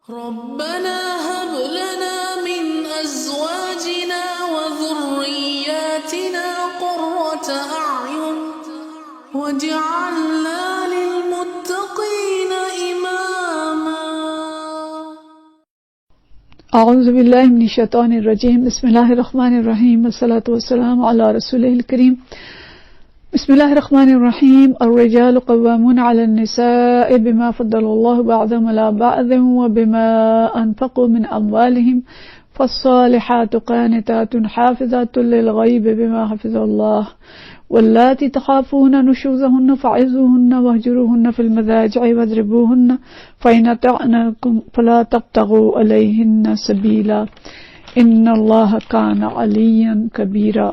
ربنا هب لنا من ازواجنا وذرياتنا قرة اعين واجعلنا للمتقين اماما. اعوذ باللہ من الشیطان الرجیم. بسم اللہ الرحمن الرحیم والصلاة والسلام علی رسولہ الکریم. بسم اللہ الرحمن الرحیم. الرجال قوامون علی النساء بما فضل اللہ بعضهم على بعض وبما انفقوا من اموالهم فالصالحات قانتات حافظات للغیب بما حفظ اللہ واللاتي تخافون نشوزهن فعظوهن واهجروهن في المضاجع واضربوهن فإن أطعنكم فلا تبتغوا عليهن سبيلا إن الله كان عليا كبيرا.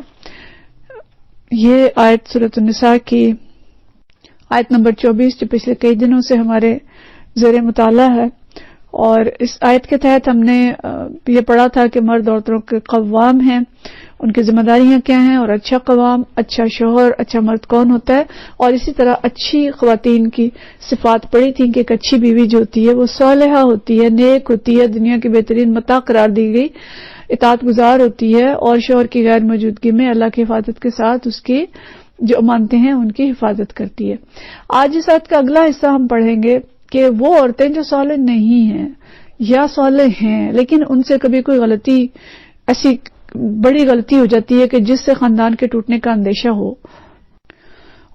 یہ آیت سورۃ النساء کی آیت نمبر 24 جو پچھلے کئی دنوں سے ہمارے زیر مطالعہ ہے، اور اس آیت کے تحت ہم نے یہ پڑھا تھا کہ مرد عورتوں کے قوام ہیں، ان کی ذمہ داریاں کیا ہیں، اور اچھا قوام، اچھا شوہر، اچھا مرد کون ہوتا ہے، اور اسی طرح اچھی خواتین کی صفات پڑھی تھیں کہ ایک اچھی بیوی جو ہوتی ہے وہ صالحہ ہوتی ہے، نیک ہوتی ہے، دنیا کی بہترین متاع قرار دی گئی، اطاعت گزار ہوتی ہے، اور شوہر کی غیر موجودگی میں اللہ کی حفاظت کے ساتھ اس کی جو امانتیں ہیں ان کی حفاظت کرتی ہے. آج اس آیت کا اگلا حصہ ہم پڑھیں گے کہ وہ عورتیں جو صالح نہیں ہیں یا صالح ہیں لیکن ان سے کبھی کوئی غلطی، ایسی بڑی غلطی ہو جاتی ہے کہ جس سے خاندان کے ٹوٹنے کا اندیشہ ہو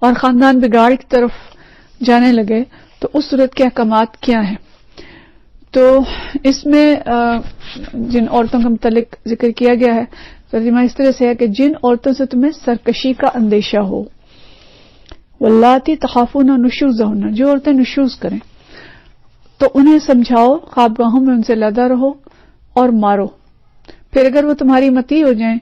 اور خاندان بگاڑ کی طرف جانے لگے، تو اس صورت کے احکامات کیا ہیں. تو اس میں جن عورتوں کا متعلق ذکر کیا گیا ہے ترجمہ اس طرح سے ہے کہ جن عورتوں سے تمہیں سرکشی کا اندیشہ ہو، واللاتی تخافون نشوزہن، جو عورتیں نشوز کریں تو انہیں سمجھاؤ، خوابگاہوں میں ان سے علیحدہ رہو اور مارو. پھر اگر وہ تمہاری مطیع ہو جائیں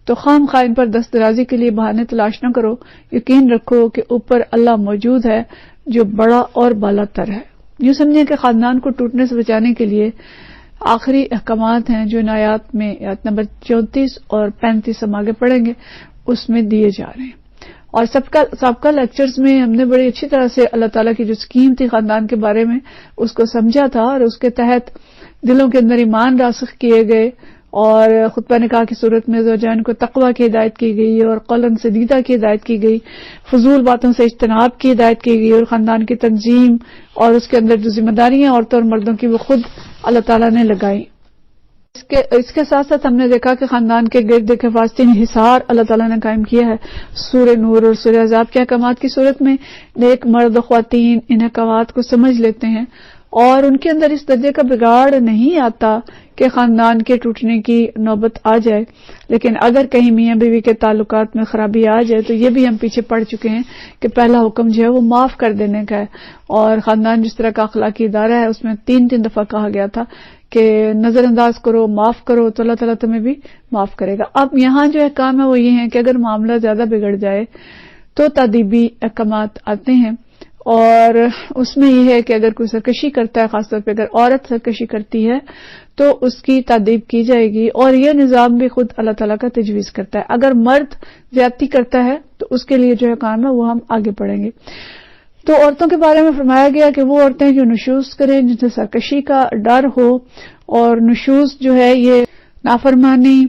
تو خام خواہ ان پر دست درازی کے لیے بہانے تلاش نہ کرو، یقین رکھو کہ اوپر اللہ موجود ہے جو بڑا اور بالا تر ہے. یوں سمجھیں کہ خاندان کو ٹوٹنے سے بچانے کے لیے آخری احکامات ہیں جو ان آیات میں آیت نمبر 34 اور 35 ہم آگے پڑھیں گے اس میں دیے جا رہے ہیں. اور سابقہ لیکچرز میں ہم نے بڑی اچھی طرح سے اللہ تعالیٰ کی جو اسکیم تھی خاندان کے بارے میں اس کو سمجھا تھا، اور اس کے تحت دلوں کے اندر ایمان راسخ کیے گئے، اور خطبہ نکاح کی صورت میں زوجین کو تقویٰ کی ہدایت کی گئی اور قولاً سدیدہ کی ہدایت کی گئی، فضول باتوں سے اجتناب کی ہدایت کی گئی، اور خاندان کی تنظیم اور اس کے اندر جو ذمہ داریاں عورتوں اور مردوں کی وہ خود اللہ تعالیٰ نے لگائی. اس کے ساتھ ساتھ ہم نے دیکھا کہ خاندان کے گرد ایک حفاظتی انحصار اللہ تعالیٰ نے قائم کیا ہے. سورہ نور اور سورہ احزاب کے احکامات کی صورت میں نیک مرد و خواتین ان احکامات کو سمجھ لیتے ہیں اور ان کے اندر اس درجے کا بگاڑ نہیں آتا کہ خاندان کے ٹوٹنے کی نوبت آ جائے. لیکن اگر کہیں میاں بیوی کے تعلقات میں خرابی آ جائے تو یہ بھی ہم پیچھے پڑ چکے ہیں کہ پہلا حکم جو ہے وہ معاف کر دینے کا ہے، اور خاندان جس طرح کا اخلاقی ادارہ ہے اس میں 3 دفعہ کہا گیا تھا کہ نظر انداز کرو، معاف کرو تو اللہ تعالیٰ تمہیں بھی معاف کرے گا. اب یہاں جو احکام ہے وہ یہ ہیں کہ اگر معاملہ زیادہ بگڑ جائے تو تادیبی احکامات آتے ہیں، اور اس میں یہ ہے کہ اگر کوئی سرکشی کرتا ہے، خاص طور پہ اگر عورت سرکشی کرتی ہے تو اس کی تادیب کی جائے گی، اور یہ نظام بھی خود اللہ تعالیٰ کا تجویز کرتا ہے. اگر مرد زیادتی کرتا ہے تو اس کے لیے جو کام ہے وہ ہم آگے پڑھیں گے. تو عورتوں کے بارے میں فرمایا گیا کہ وہ عورتیں جو نشوز کریں، جن سے سرکشی کا ڈر ہو، اور نشوز جو ہے یہ نافرمانی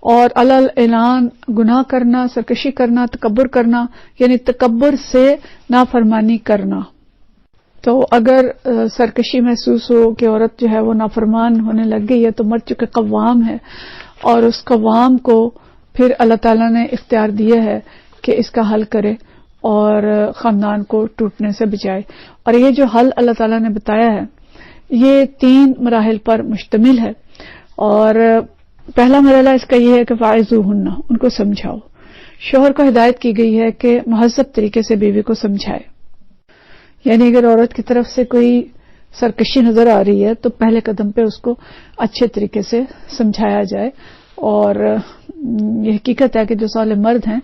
اور علل اعلان گناہ کرنا، سرکشی کرنا، تکبر کرنا، یعنی تکبر سے نافرمانی کرنا. تو اگر سرکشی محسوس ہو کہ عورت جو ہے وہ نافرمان ہونے لگ گئی ہے تو مرد چونکہ قوام ہے، اور اس قوام کو پھر اللہ تعالیٰ نے اختیار دیا ہے کہ اس کا حل کرے اور خاندان کو ٹوٹنے سے بچائے. اور یہ جو حل اللہ تعالیٰ نے بتایا ہے یہ 3 مراحل پر مشتمل ہے. اور پہلا مرحلہ اس کا یہ ہے کہ فاعظوہن، ان کو سمجھاؤ. شوہر کو ہدایت کی گئی ہے کہ مہذب طریقے سے بیوی کو سمجھائے، یعنی اگر عورت کی طرف سے کوئی سرکشی نظر آ رہی ہے تو پہلے قدم پہ اس کو اچھے طریقے سے سمجھایا جائے. اور یہ حقیقت ہے کہ جو صالح مرد ہیں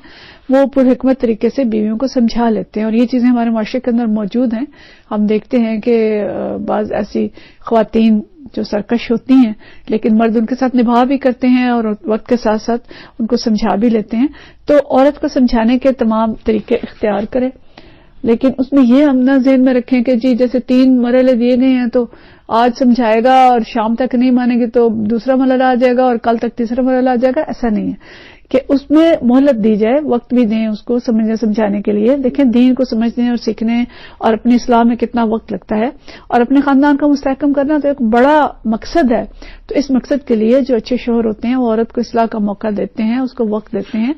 وہ پر حکمت طریقے سے بیویوں کو سمجھا لیتے ہیں، اور یہ چیزیں ہمارے معاشرے کے اندر موجود ہیں. ہم دیکھتے ہیں کہ بعض ایسی خواتین جو سرکش ہوتی ہیں لیکن مرد ان کے ساتھ نبھا بھی کرتے ہیں اور وقت کے ساتھ ساتھ ان کو سمجھا بھی لیتے ہیں. تو عورت کو سمجھانے کے تمام طریقے اختیار کرے لیکن اس میں یہ ہم نہ ذہن میں رکھیں کہ جی جیسے 3 مرحلے دیے گئے ہیں تو آج سمجھائے گا اور شام تک نہیں مانے گی تو دوسرا مرحلہ آ جائے گا اور کل تک تیسرا مرحلہ آ جائے گا. ایسا نہیں ہے کہ اس میں مہلت دی جائے, وقت بھی دیں اس کو سمجھانے کے لیے. دیکھیں دین کو سمجھنے اور سیکھنے اور اپنی اصلاح میں کتنا وقت لگتا ہے, اور اپنے خاندان کا مستحکم کرنا تو ایک بڑا مقصد ہے. تو اس مقصد کے لیے جو اچھے شوہر ہوتے ہیں وہ عورت کو اصلاح کا موقع دیتے ہیں, اس کو وقت دیتے ہیں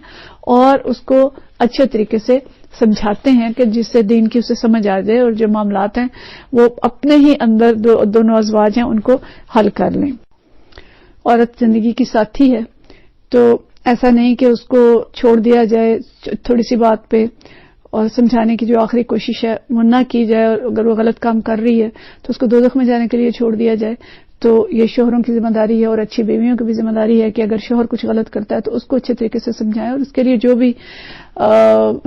اور اس کو اچھے طریقے سے سمجھاتے ہیں کہ جس سے دین کی اسے سمجھ آ جائے اور جو معاملات ہیں وہ اپنے ہی اندر دونوں ازواج ہیں ان کو حل کر لیں. عورت زندگی کی ساتھی ہے تو ایسا نہیں کہ اس کو چھوڑ دیا جائے تھوڑی سی بات پہ, اور سمجھانے کی جو آخری کوشش ہے وہ نہ کی جائے, اور اگر وہ غلط کام کر رہی ہے تو اس کو دوزخ میں جانے کے لیے چھوڑ دیا جائے. تو یہ شوہروں کی ذمہ داری ہے اور اچھی بیویوں کی بھی ذمہ داری ہے کہ اگر شوہر کچھ غلط کرتا ہے تو اس کو اچھے طریقے سے سمجھائیں, اور اس کے لیے جو بھی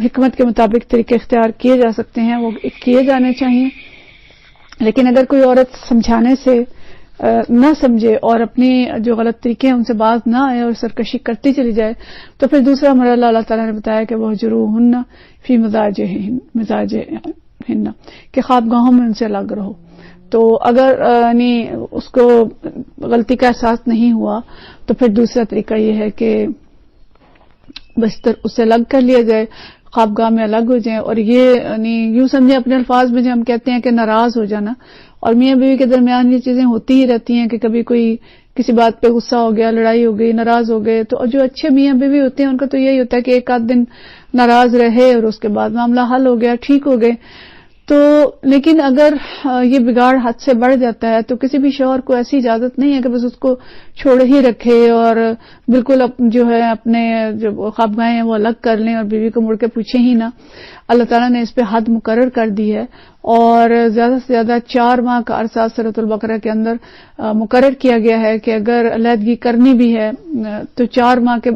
حکمت کے مطابق طریقے اختیار کیے جا سکتے ہیں وہ کیے جانے چاہیے. لیکن اگر کوئی عورت سمجھانے سے نہ سمجھے اور اپنی جو غلط طریقے ہیں ان سے باز نہ آئے اور سرکشی کرتی چلی جائے تو پھر دوسرا مرحلہ اللہ تعالیٰ نے بتایا کہ وہجروہن فی مضاجعہن, کہ خوابگاہوں میں ان سے الگ رہو. تو اگر یعنی اس کو غلطی کا احساس نہیں ہوا تو پھر دوسرا طریقہ یہ ہے کہ بستر اس سے الگ کر لیا جائے, خوابگاہ میں الگ ہو جائیں. اور یہ یعنی یوں سمجھیں اپنے الفاظ میں جو ہم کہتے ہیں کہ ناراض ہو جانا, اور میاں بیوی کے درمیان یہ چیزیں ہوتی ہی رہتی ہیں کہ کبھی کوئی کسی بات پہ غصہ ہو گیا, لڑائی ہو گئی, ناراض ہو گئے. تو جو اچھے میاں بیوی ہوتے ہیں ان کا تو یہی ہوتا ہے کہ ایک آدھ دن ناراض رہے اور اس کے بعد معاملہ حل ہو گیا, ٹھیک ہو گئے. تو لیکن اگر یہ بگاڑ حد سے بڑھ جاتا ہے تو کسی بھی شوہر کو ایسی اجازت نہیں ہے کہ بس اس کو چھوڑ ہی رکھے اور بالکل جو ہے اپنے جو خوابگاہیں ہیں وہ الگ کر لیں اور بیوی کو مڑ کے پوچھیں ہی نہ. اللہ تعالیٰ نے اس پہ حد مقرر کر دی ہے, اور زیادہ سے زیادہ 4 ماہ کا عرصہ سورۃ البقرہ کے اندر مقرر کیا گیا ہے کہ اگر علیحدگی کرنی بھی ہے تو 4 ماہ کے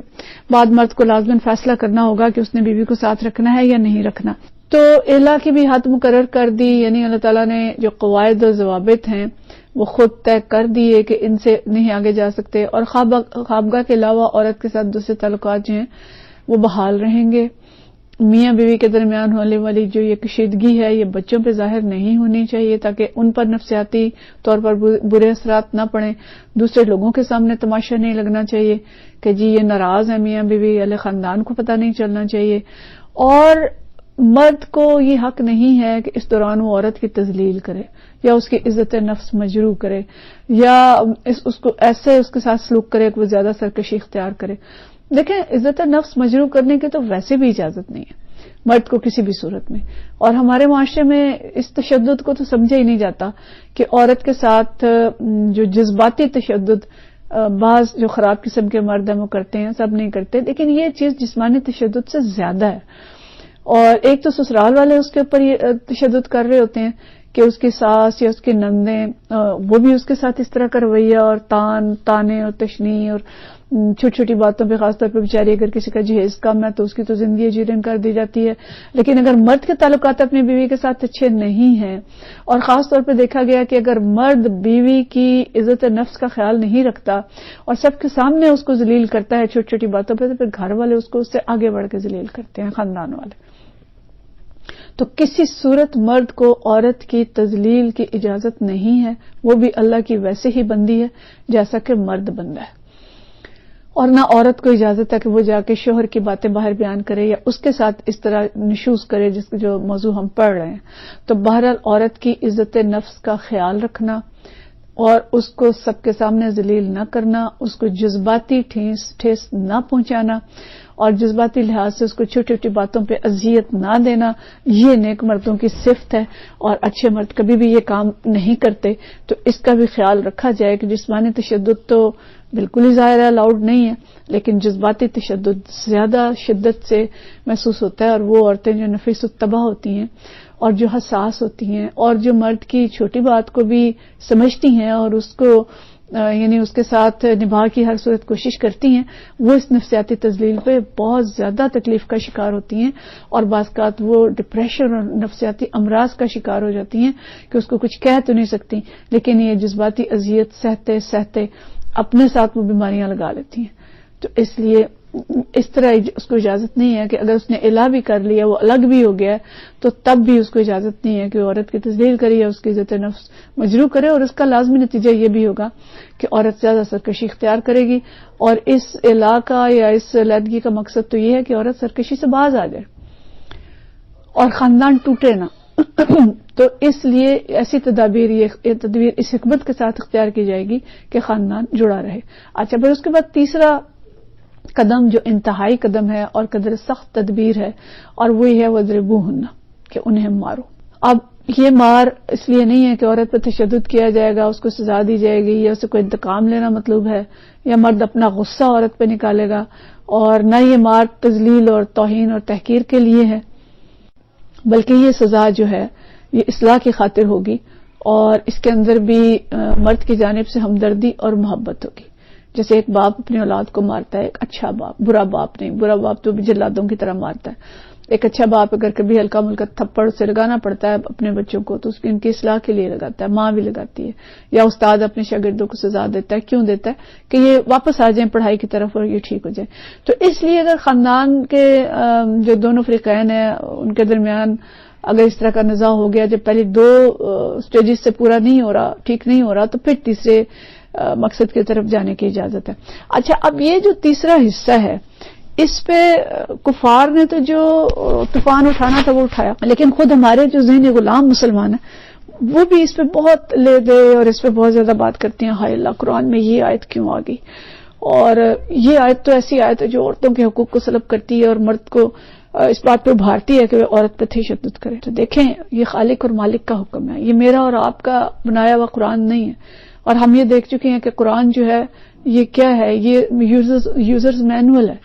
بعد مرد کو لازماً فیصلہ کرنا ہوگا کہ اس نے بیوی کو ساتھ رکھنا ہے یا نہیں رکھنا. تو الا کی بھی حد مقرر کر دی, یعنی اللہ تعالیٰ نے جو قواعد و ضوابط ہیں وہ خود طے کر دیے کہ ان سے نہیں آگے جا سکتے. اور خوابگاہ کے علاوہ عورت کے ساتھ دوسرے تعلقات جو ہیں وہ بحال رہیں گے. میاں بیوی کے درمیان ہونے والی جو یہ کشیدگی ہے یہ بچوں پہ ظاہر نہیں ہونی چاہیے تاکہ ان پر نفسیاتی طور پر برے اثرات نہ پڑیں. دوسرے لوگوں کے سامنے تماشا نہیں لگنا چاہیے کہ جی یہ ناراض ہیں میاں بیوی, اہل خاندان کو پتہ نہیں چلنا چاہیے. اور مرد کو یہ حق نہیں ہے کہ اس دوران وہ عورت کی تذلیل کرے یا اس کی عزت نفس مجروح کرے یا اس کو ایسے اس کے ساتھ سلوک کرے کہ وہ زیادہ سرکشی اختیار کرے. دیکھیں عزت نفس مجروح کرنے کی تو ویسے بھی اجازت نہیں ہے مرد کو کسی بھی صورت میں, اور ہمارے معاشرے میں اس تشدد کو تو سمجھا ہی نہیں جاتا کہ عورت کے ساتھ جو جذباتی تشدد بعض جو خراب قسم کے مرد ہیں وہ کرتے ہیں, سب نہیں کرتے, لیکن یہ چیز جسمانی تشدد سے زیادہ ہے. اور ایک تو سسرال والے اس کے اوپر یہ تشدد کر رہے ہوتے ہیں کہ اس کی ساس یا اس کی نندیں وہ بھی اس کے ساتھ اس طرح کا رویہ اور تانے اور تشنیع اور چھوٹی چھوٹی باتوں پہ, خاص طور پہ بیچاری اگر کسی کا جہیز کم ہے تو اس کی تو زندگی جیرن کر دی جاتی ہے. لیکن اگر مرد کے تعلقات اپنی بیوی کے ساتھ اچھے نہیں ہیں, اور خاص طور پہ دیکھا گیا کہ اگر مرد بیوی کی عزت نفس کا خیال نہیں رکھتا اور سب کے سامنے اس کو ذلیل کرتا ہے چھوٹی چھوٹی باتوں پہ, تو پھر گھر والے اس کو اس سے آگے بڑھ کے ذلیل کرتے ہیں, خاندان والے. تو کسی صورت مرد کو عورت کی تذلیل کی اجازت نہیں ہے, وہ بھی اللہ کی ویسے ہی بندی ہے جیسا کہ مرد بندہ ہے. اور نہ عورت کو اجازت ہے کہ وہ جا کے شوہر کی باتیں باہر بیان کرے یا اس کے ساتھ اس طرح نشوز کرے جس جو موضوع ہم پڑھ رہے ہیں. تو بہرحال عورت کی عزت نفس کا خیال رکھنا اور اس کو سب کے سامنے ذلیل نہ کرنا, اس کو جذباتی ٹھیس نہ پہنچانا اور جذباتی لحاظ سے اس کو چھوٹی چھوٹی باتوں پہ اذیت نہ دینا, یہ نیک مردوں کی صفت ہے. اور اچھے مرد کبھی بھی یہ کام نہیں کرتے. تو اس کا بھی خیال رکھا جائے کہ جسمانی تشدد تو بالکل ہی ظاہر ہے الاؤڈ نہیں ہے, لیکن جذباتی تشدد زیادہ شدت سے محسوس ہوتا ہے. اور وہ عورتیں جو نفیس الطبع ہوتی ہیں اور جو حساس ہوتی ہیں اور جو مرد کی چھوٹی بات کو بھی سمجھتی ہیں اور اس کو یعنی اس کے ساتھ نبھا کی ہر صورت کوشش کرتی ہیں, وہ اس نفسیاتی تذلیل پہ بہت زیادہ تکلیف کا شکار ہوتی ہیں اور بعض اوقات وہ ڈپریشن اور نفسیاتی امراض کا شکار ہو جاتی ہیں کہ اس کو کچھ کہہ تو نہیں سکتی, لیکن یہ جذباتی اذیت سہتے سہتے اپنے ساتھ وہ بیماریاں لگا لیتی ہیں. تو اس لیے اس طرح اس کو اجازت نہیں ہے کہ اگر اس نے الا بھی کر لیا، وہ الگ بھی ہو گیا ہے، تو تب بھی اس کو اجازت نہیں ہے کہ عورت کی تذلیل کرے یا اس کی عزت نفس مجروح کرے، اور اس کا لازمی نتیجہ یہ بھی ہوگا کہ عورت زیادہ سرکشی اختیار کرے گی، اور اس الا کا یا اس علیحدگی کا مقصد تو یہ ہے کہ عورت سرکشی سے باز آ جائے اور خاندان ٹوٹے نہ۔ تو اس لیے ایسی تدابیر، یہ تدبیر اس حکمت کے ساتھ اختیار کی جائے گی کہ خاندان جڑا رہے۔ اچھا، پھر اس کے بعد تیسرا قدم جو انتہائی قدم ہے اور قدر سخت تدبیر ہے، اور وہی ہے وَاضْرِبُوهُنَّ، کہ انہیں مارو۔ اب یہ مار اس لیے نہیں ہے کہ عورت پہ تشدد کیا جائے گا، اس کو سزا دی جائے گی یا اسے کوئی انتقام لینا مطلوب ہے، یا مرد اپنا غصہ عورت پہ نکالے گا، اور نہ یہ مار تذلیل اور توہین اور تحقیر کے لیے ہے، بلکہ یہ سزا جو ہے یہ اصلاح کی خاطر ہوگی، اور اس کے اندر بھی مرد کی جانب سے ہمدردی اور محبت ہوگی۔ جیسے ایک باپ اپنی اولاد کو مارتا ہے، ایک اچھا باپ، برا باپ نہیں، برا باپ تو بھی جلادوں کی طرح مارتا ہے۔ ایک اچھا باپ اگر کبھی ہلکا ملکا تھپڑ سے لگانا پڑتا ہے اپنے بچوں کو تو اس کی ان کی اصلاح کے لیے لگاتا ہے، ماں بھی لگاتی ہے، یا استاد اپنے شاگردوں کو سزا دیتا ہے، کیوں دیتا ہے؟ کہ یہ واپس آ جائیں پڑھائی کی طرف اور یہ ٹھیک ہو جائے۔ تو اس لیے اگر خاندان کے جو دونوں فریقین ہیں ان کے درمیان اگر اس طرح کا نزاع ہو گیا، جب پہلے دو سٹیجز سے پورا نہیں ہو رہا، ٹھیک نہیں ہو رہا، تو پھر تیسرے مقصد کی طرف جانے کی اجازت ہے۔ اچھا، اب یہ جو تیسرا حصہ ہے اس پہ کفار نے تو جو طوفان اٹھانا تھا وہ اٹھایا، لیکن خود ہمارے جو ذہنی غلام مسلمان ہیں وہ بھی اس پہ بہت لے دے اور اس پہ بہت زیادہ بات کرتے ہیں، ہائے اللہ قرآن میں یہ آیت کیوں آ گئی، اور یہ آیت تو ایسی آیت ہے جو عورتوں کے حقوق کو سلب کرتی ہے اور مرد کو اس بات پہ ابھارتی ہے کہ وہ عورت پہ تشدد کرے۔ تو دیکھیں، یہ خالق اور مالک کا حکم ہے، یہ میرا اور آپ کا بنایا ہوا قرآن نہیں ہے، اور ہم یہ دیکھ چکے ہیں کہ قرآن جو ہے یہ کیا ہے، یہ یوزرز مینول ہے،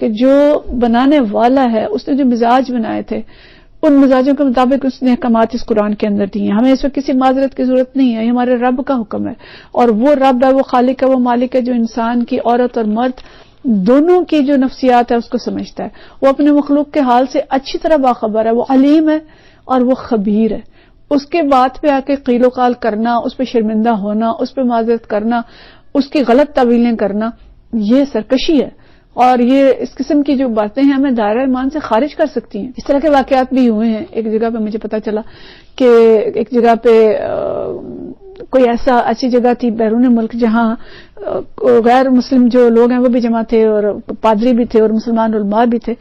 کہ جو بنانے والا ہے اس نے جو مزاج بنائے تھے ان مزاجوں کے مطابق اس نے احکامات اس قرآن کے اندر دی ہیں۔ ہمیں اس وقت کسی معذرت کی ضرورت نہیں ہے، یہ ہمارے رب کا حکم ہے، اور وہ رب ہے، وہ خالق ہے، وہ مالک ہے جو انسان کی، عورت اور مرد دونوں کی جو نفسیات ہے اس کو سمجھتا ہے، وہ اپنے مخلوق کے حال سے اچھی طرح باخبر ہے، وہ علیم ہے اور وہ خبیر ہے۔ اس کے بات پہ آ کے قیل و قال کرنا، اس پہ شرمندہ ہونا، اس پہ معذرت کرنا، اس کی غلط تعویلیں کرنا، یہ سرکشی ہے، اور یہ اس قسم کی جو باتیں ہیں ہمیں دائرہ ایمان سے خارج کر سکتی ہیں۔ اس طرح کے واقعات بھی ہوئے ہیں۔ ایک جگہ پہ مجھے پتا چلا کہ ایک جگہ پہ کوئی ایسی جگہ تھی بیرون ملک جہاں غیر مسلم جو لوگ ہیں وہ بھی جمع تھے، اور پادری بھی تھے اور مسلمان علماء بھی تھے،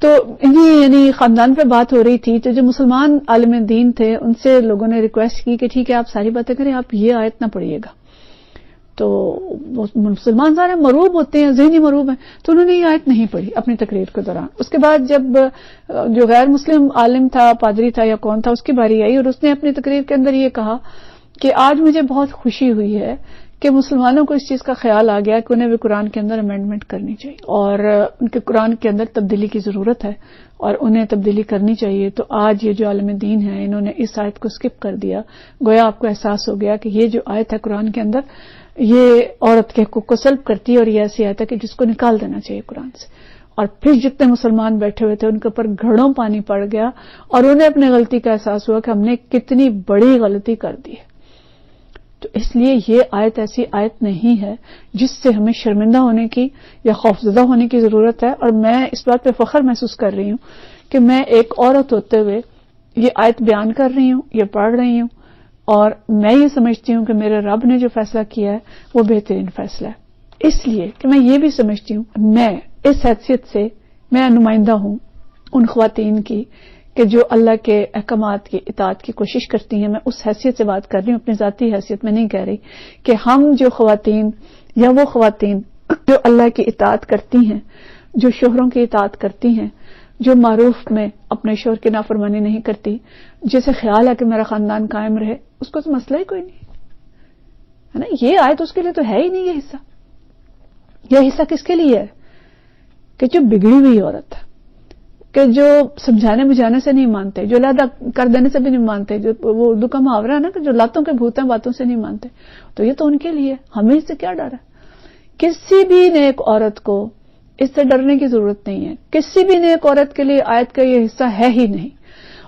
تو یعنی خاندان پہ بات ہو رہی تھی، تو جو مسلمان عالم دین تھے ان سے لوگوں نے ریکویسٹ کی کہ ٹھیک ہے آپ ساری باتیں کریں، آپ یہ آیت نہ پڑھیے گا۔ تو مسلمان سارے مروب ہوتے ہیں، ذہنی مروب ہیں، تو انہوں نے یہ آیت نہیں پڑھی اپنی تقریر کے دوران۔ اس کے بعد جب جو غیر مسلم عالم تھا، پادری تھا یا کون تھا، اس کی باری آئی اور اس نے اپنی تقریر کے اندر یہ کہا کہ آج مجھے بہت خوشی ہوئی ہے کہ مسلمانوں کو اس چیز کا خیال آ گیا کہ انہیں بھی قرآن کے اندر امینڈمنٹ کرنی چاہیے، اور ان کے قرآن کے اندر تبدیلی کی ضرورت ہے اور انہیں تبدیلی کرنی چاہیے۔ تو آج یہ جو عالم دین ہیں انہوں نے اس آیت کو اسکپ کر دیا، گویا آپ کو احساس ہو گیا کہ یہ جو آیت ہے قرآن کے اندر یہ عورت کے حقوق کو سلب کرتی ہے، اور یہ ایسی آیت ہے کہ جس کو نکال دینا چاہیے قرآن سے۔ اور پھر جتنے مسلمان بیٹھے ہوئے تھے ان کے اوپر گھڑوں پانی پڑ گیا، اور انہیں اپنے غلطی کا احساس ہوا کہ ہم نے کتنی بڑی غلطی کر دی ہے۔ تو اس لیے یہ آیت ایسی آیت نہیں ہے جس سے ہمیں شرمندہ ہونے کی یا خوفزدہ ہونے کی ضرورت ہے، اور میں اس بات پہ فخر محسوس کر رہی ہوں کہ میں ایک عورت ہوتے ہوئے یہ آیت بیان کر رہی ہوں، یہ پڑھ رہی ہوں، اور میں یہ سمجھتی ہوں کہ میرے رب نے جو فیصلہ کیا ہے وہ بہترین فیصلہ ہے، اس لیے کہ میں یہ بھی سمجھتی ہوں میں اس حیثیت سے میں نمائندہ ہوں ان خواتین کی کہ جو اللہ کے احکامات کی اطاعت کی کوشش کرتی ہیں۔ میں اس حیثیت سے بات کر رہی ہوں، اپنی ذاتی حیثیت میں نہیں کہہ رہی کہ ہم جو خواتین یا وہ خواتین جو اللہ کی اطاعت کرتی ہیں، جو شوہروں کی اطاعت کرتی ہیں، جو معروف میں اپنے شوہر کی نافرمانی نہیں کرتی، جسے خیال ہے کہ میرا خاندان قائم رہے، اس کو تو مسئلہ ہی کوئی نہیں ہے نا۔ یہ آیت اس کے لیے تو ہے ہی نہیں۔ یہ حصہ کس کے لیے ہے؟ کہ جو بگڑی ہوئی عورت ہے، کہ جو سمجھانے بجھانے سے نہیں مانتے، جو علیحدہ کر دینے سے بھی نہیں مانتے، جو وہ اردو کا محاورہ ہے نا کہ جو لاتوں کے بھوت ہیں باتوں سے نہیں مانتے، تو یہ تو ان کے لیے۔ ہمیں اس سے کیا ڈر ہے؟ کسی بھی نیک عورت کو اس سے ڈرنے کی ضرورت نہیں ہے، کسی بھی نیک عورت کے لیے آیت کا یہ حصہ ہے ہی نہیں۔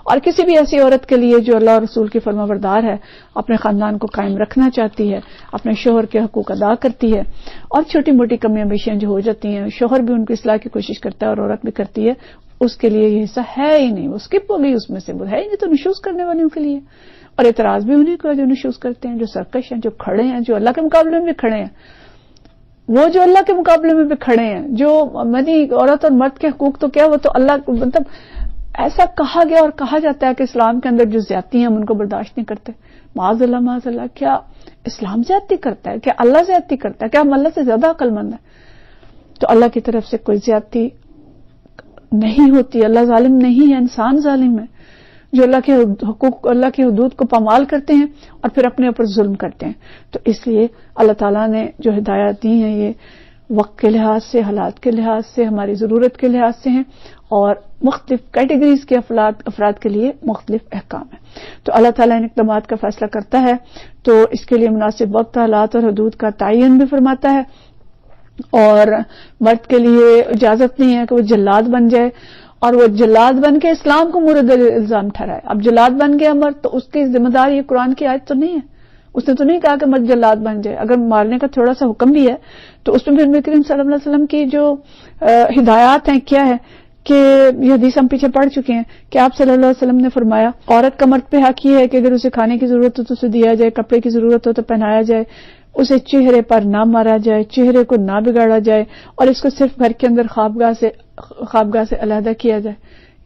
اور کسی بھی ایسی عورت کے لیے جو اللہ اور رسول کی فرما بردار ہے، اپنے خاندان کو قائم رکھنا چاہتی ہے، اپنے شوہر کے حقوق ادا کرتی ہے، اور چھوٹی موٹی کمیاں بیشیاں جو ہو جاتی ہیں شوہر بھی ان کی اصلاح کی کوشش کرتا ہے اور عورت بھی کرتی ہے، اس کے لیے یہ حصہ ہے ہی نہیں، وہ اسکپ ہو گئی، اس میں سے وہ ہے ہی نہیں، تو نشوز کرنے والوں کے لیے۔ اور اعتراض بھی انہیں کو جو نشوز کرتے ہیں، جو سرکش ہیں، جو کھڑے ہیں، جو اللہ کے مقابلے میں بھی کھڑے ہیں، وہ جو اللہ کے مقابلے میں بھی کھڑے ہیں، جو عورت اور مرد کے حقوق تو کیا، وہ تو اللہ مطلب ایسا کہا گیا اور کہا جاتا ہے کہ اسلام کے اندر جو زیادتی ہیں ہم ان کو برداشت نہیں کرتے۔ معاذ اللہ، کیا اسلام زیادتی کرتا ہے؟ کیا اللہ زیادتی کرتا ہے؟ کیا ہم اللہ سے زیادہ عقل مند ہیں؟ تو اللہ کی طرف سے کوئی زیادتی نہیں ہوتی، اللہ ظالم نہیں ہے، انسان ظالم ہے جو اللہ کے حقوق، اللہ کی حدود کو پامال کرتے ہیں اور پھر اپنے اوپر ظلم کرتے ہیں۔ تو اس لیے اللہ تعالیٰ نے جو ہدایات دی ہیں یہ وقت کے لحاظ سے، حالات کے لحاظ سے، ہماری ضرورت کے لحاظ سے ہیں، اور مختلف کیٹیگریز کے افراد کے لیے مختلف احکام ہیں۔ تو اللہ تعالیٰ ان اقدامات کا فیصلہ کرتا ہے تو اس کے لیے مناسب وقت، حالات اور حدود کا تعین بھی فرماتا ہے، اور مرد کے لیے اجازت نہیں ہے کہ وہ جلاد بن جائے اور وہ جلاد بن کے اسلام کو مورد الزام ٹھہرائے۔ اب جلاد بن گیا مرد تو اس کی ذمہ داری یہ قرآن کی آیت تو نہیں ہے، اس نے تو نہیں کہا کہ مرد جلاد بن جائے۔ اگر مارنے کا تھوڑا سا حکم بھی ہے تو اس میں بھی نبی کریم صلی اللہ علیہ وسلم کی جو ہدایات ہیں کیا ہے کہ یہ حدیث ہم پیچھے پڑھ چکے ہیں کہ آپ صلی اللہ علیہ وسلم نے فرمایا عورت کا مرد پہ حق یہ ہے کہ اگر اسے کھانے کی ضرورت ہو تو اسے دیا جائے، کپڑے کی ضرورت ہو تو پہنایا جائے، اسے چہرے پر نہ مارا جائے، چہرے کو نہ بگاڑا جائے، اور اس کو صرف گھر کے اندر خوابگاہ سے علیحدہ کیا جائے۔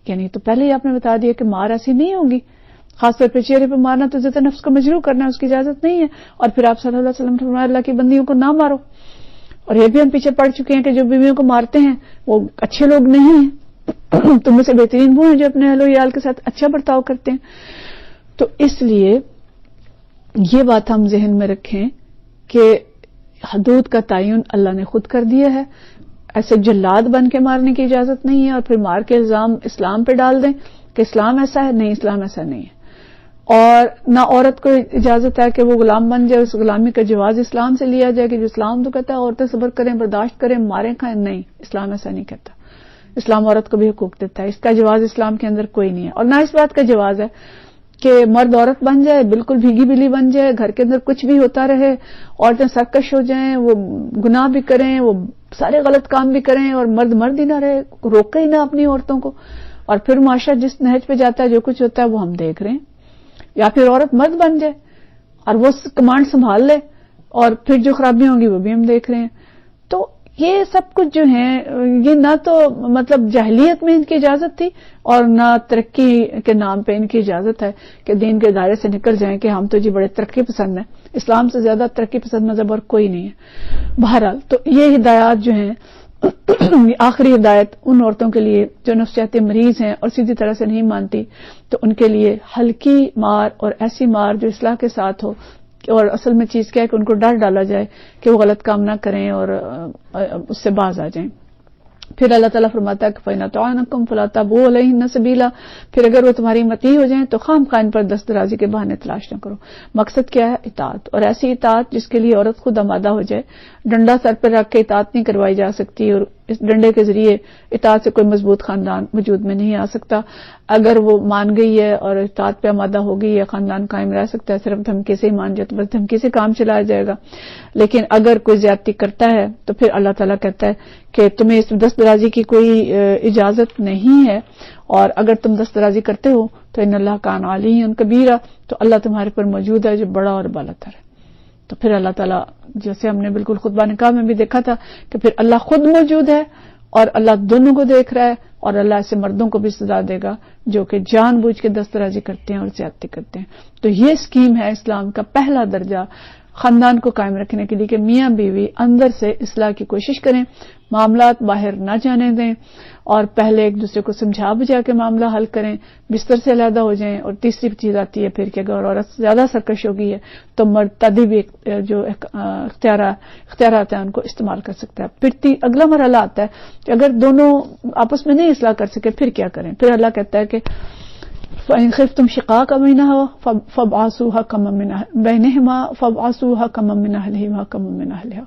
یعنی تو پہلے ہی آپ نے بتا دیا کہ مار ایسی نہیں ہوگی، خاص طور پہ چہرے پہ مارنا تو ذات نفس کو مجروح کرنا ہے، اس کی اجازت نہیں ہے۔ اور پھر آپ صلی اللہ علیہ وسلم نے فرمایا اللہ کی بندیوں کو نہ مارو، اور یہ بھی ہم پیچھے پڑھ چکے ہیں کہ جو بیویوں کو مارتے ہیں وہ اچھے لوگ نہیں ہیں، تم میں سے بہترین وہ ہیں جو اپنے اہل و عیال کے ساتھ اچھا برتاؤ کرتے ہیں۔ تو اس لیے یہ بات ہم ذہن میں رکھیں کہ حدود کا تعین اللہ نے خود کر دیا ہے، ایسے جلاد بن کے مارنے کی اجازت نہیں ہے اور پھر مار کے الزام اسلام پہ ڈال دیں کہ اسلام ایسا ہے، نہیں، اسلام ایسا نہیں ہے۔ اور نہ عورت کو اجازت ہے کہ وہ غلام بن جائے، اس غلامی کا جواز اسلام سے لیا جائے کہ جو اسلام تو کہتا ہے عورتیں صبر کریں، برداشت کریں، ماریں کھائیں، نہیں، اسلام ایسا نہیں کہتا۔ اسلام عورت کو بھی حقوق دیتا ہے، اس کا جواز اسلام کے اندر کوئی نہیں ہے۔ اور نہ اس بات کا جواز ہے کہ مرد عورت بن جائے، بالکل بھیگی بلی بن جائے، گھر کے اندر کچھ بھی ہوتا رہے، عورتیں سرکش ہو جائیں، وہ گناہ بھی کریں، وہ سارے غلط کام بھی کریں، اور مرد ہی نہ رہے، روکے ہی نہ اپنی عورتوں کو، اور پھر معاشرہ جس نہج پہ جاتا ہے جو کچھ ہوتا ہے وہ ہم دیکھ رہے ہیں۔ یا پھر عورت مرد بن جائے اور وہ کمانڈ سنبھال لے، اور پھر جو خرابیاں ہوں گی وہ بھی ہم دیکھ رہے ہیں۔ تو یہ سب کچھ جو ہیں یہ نہ تو مطلب جاہلیت میں ان کی اجازت تھی اور نہ ترقی کے نام پہ ان کی اجازت ہے کہ دین کے دائرے سے نکل جائیں کہ ہم تو جی بڑے ترقی پسند ہیں، اسلام سے زیادہ ترقی پسند مذہب اور کوئی نہیں ہے۔ بہرحال تو یہ ہدایات جو ہیں آخری ہدایت ان عورتوں کے لیے جو نفسیاتی مریض ہیں اور سیدھی طرح سے نہیں مانتی، تو ان کے لیے ہلکی مار اور ایسی مار جو اصلاح کے ساتھ ہو، اور اصل میں چیز کیا ہے کہ ان کو ڈر ڈالا جائے کہ وہ غلط کام نہ کریں اور اس سے باز آ جائیں۔ پھر اللہ تعالیٰ فرماتا ہے کہ فَإِنْ أَطَعْنَكُمْ فَلَا تَبْغُوا عَلَيْهِنَّ سَبِيلًا، پھر اگر وہ تمہاری مطیع ہو جائیں تو خام خواہ ان پر دست درازی کے بہانے تلاش نہ کرو۔ مقصد کیا ہے؟ اطاعت، اور ایسی اطاعت جس کے لیے عورت خود آمادہ ہو جائے۔ ڈنڈا سر پر رکھ کے اطاعت نہیں کروائی جا سکتی، اور اس ڈنڈے کے ذریعے اطاعت سے کوئی مضبوط خاندان وجود میں نہیں آ سکتا۔ اگر وہ مان گئی ہے اور اطاعت پہ آمادہ ہو گئی ہے، خاندان قائم رہ سکتا ہے، صرف دھمکی سے ہی مان جائے تو بس دھمکی سے کام چلایا جائے گا۔ لیکن اگر کوئی زیادتی کرتا ہے تو پھر اللہ تعالیٰ کہتا ہے کہ تمہیں اس دست درازی کی کوئی اجازت نہیں ہے، اور اگر تم دست درازی کرتے ہو تو ان اللہ کان علیہ کبیرہ، تو اللہ تمہارے پر موجود ہے جو بڑا اور بالاتر ہے۔ تو پھر اللہ تعالیٰ، جیسے ہم نے بالکل خطبہ نکاح میں بھی دیکھا تھا کہ پھر اللہ خود موجود ہے اور اللہ دونوں کو دیکھ رہا ہے، اور اللہ ایسے مردوں کو بھی سزا دے گا جو کہ جان بوجھ کے دست درازی کرتے ہیں اور زیادتی کرتے ہیں۔ تو یہ اسکیم ہے اسلام کا پہلا درجہ خاندان کو قائم رکھنے کے لیے کہ میاں بیوی اندر سے اصلاح کی کوشش کریں، معاملات باہر نہ جانے دیں، اور پہلے ایک دوسرے کو سمجھا بجھا کے معاملہ حل کریں، بستر سے علیحدہ ہو جائیں۔ اور تیسری چیز آتی ہے پھر کہ اگر عورت زیادہ سرکش ہو گئی ہے تو مرد تدبیر جو اختیارات ہیں ان کو استعمال کر سکتا ہے۔ پھر اگلا مرحلہ آتا ہے کہ اگر دونوں آپس میں نہیں اصلاح کر سکے پھر کیا کریں؟ پھر اللہ کہتا ہے کہ فإن خفتم شقاق بينهما فابعثوا حكما من بينهما فابعثوا حكما من أهله وحكما من أهلها،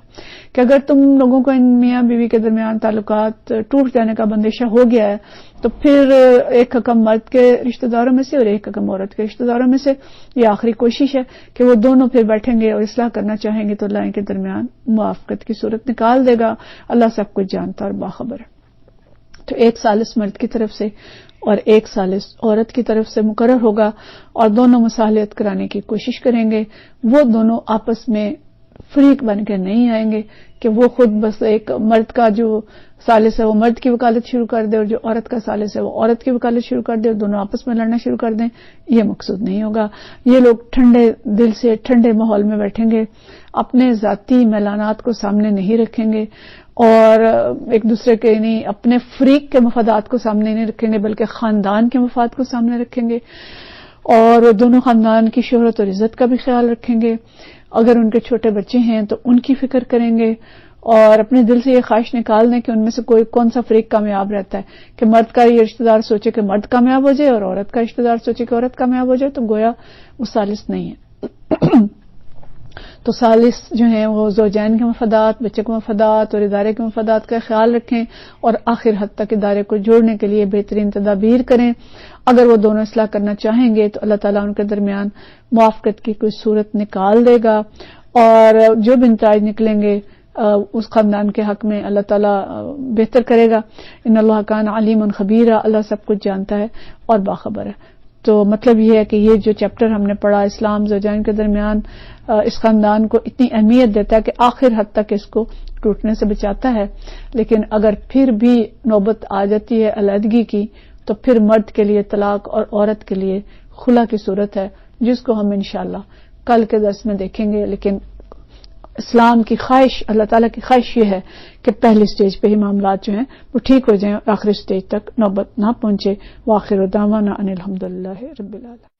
کہ اگر تم لوگوں کو ان میاں بیوی کے درمیان تعلقات ٹوٹ جانے کا اندیشہ ہو گیا ہے تو پھر ایک حکم مرد کے رشتہ داروں میں سے اور ایک حکم عورت کے رشتہ داروں میں سے، یہ آخری کوشش ہے کہ وہ دونوں پھر بیٹھیں گے اور اصلاح کرنا چاہیں گے تو اللہ ان کے درمیان موافقت کی صورت نکال دے گا. اللہ سب کچھ جانتا اور باخبر ہے. تو ایک ثالث مرد کی طرف سے اور ایک ثالث عورت کی طرف سے مقرر ہوگا اور دونوں مصالحت کرانے کی کوشش کریں گے. وہ دونوں آپس میں فریق بن کے نہیں آئیں گے کہ وہ خود بس ایک مرد کا جو ثالث ہے وہ مرد کی وکالت شروع کر دے اور جو عورت کا ثالث ہے وہ عورت کی وکالت شروع کر دے اور دونوں آپس میں لڑنا شروع کر دیں. یہ مقصود نہیں ہوگا. یہ لوگ ٹھنڈے دل سے ٹھنڈے ماحول میں بیٹھیں گے، اپنے ذاتی میلانات کو سامنے نہیں رکھیں گے اور ایک دوسرے کے نہیں اپنے فریق کے مفادات کو سامنے نہیں رکھیں گے بلکہ خاندان کے مفاد کو سامنے رکھیں گے اور دونوں خاندان کی شہرت اور عزت کا بھی خیال رکھیں گے. اگر ان کے چھوٹے بچے ہیں تو ان کی فکر کریں گے اور اپنے دل سے یہ خواہش نکال دیں کہ ان میں سے کون سا فریق کامیاب رہتا ہے، کہ مرد کا یہ رشتہ دار سوچے کہ مرد کامیاب ہو جائے اور عورت کا رشتہ دار سوچے کہ عورت کامیاب ہو جائے، تو گویا وہ ثالث نہیں ہے. تو ثالث جو ہیں وہ زوجین کے مفادات، بچے کے مفادات اور ادارے کے مفادات کا خیال رکھیں اور آخر حد تک ادارے کو جوڑنے کے لیے بہترین تدابیر کریں. اگر وہ دونوں اصلاح کرنا چاہیں گے تو اللہ تعالیٰ ان کے درمیان موافقت کی کوئی صورت نکال دے گا اور جو بھی نتائج نکلیں گے اس خاندان کے حق میں اللہ تعالیٰ بہتر کرے گا. ان اللہ کان علیم خبیرہ، اللہ سب کچھ جانتا ہے اور باخبر ہے. تو مطلب یہ ہے کہ یہ جو چیپٹر ہم نے پڑھا، اسلام زوجین کے درمیان اس خاندان کو اتنی اہمیت دیتا ہے کہ آخر حد تک اس کو ٹوٹنے سے بچاتا ہے. لیکن اگر پھر بھی نوبت آ جاتی ہے علیحدگی کی تو پھر مرد کے لیے طلاق اور عورت کے لیے خلا کی صورت ہے، جس کو ہم انشاءاللہ کل کے درس میں دیکھیں گے. لیکن اسلام کی خواہش، اللہ تعالیٰ کی خواہش یہ ہے کہ پہلی سٹیج پہ ہی معاملات جو ہیں وہ ٹھیک ہو جائیں اور آخری سٹیج تک نوبت نہ پہنچے. وآخر دعوانا ان الحمدللہ رب العالمین.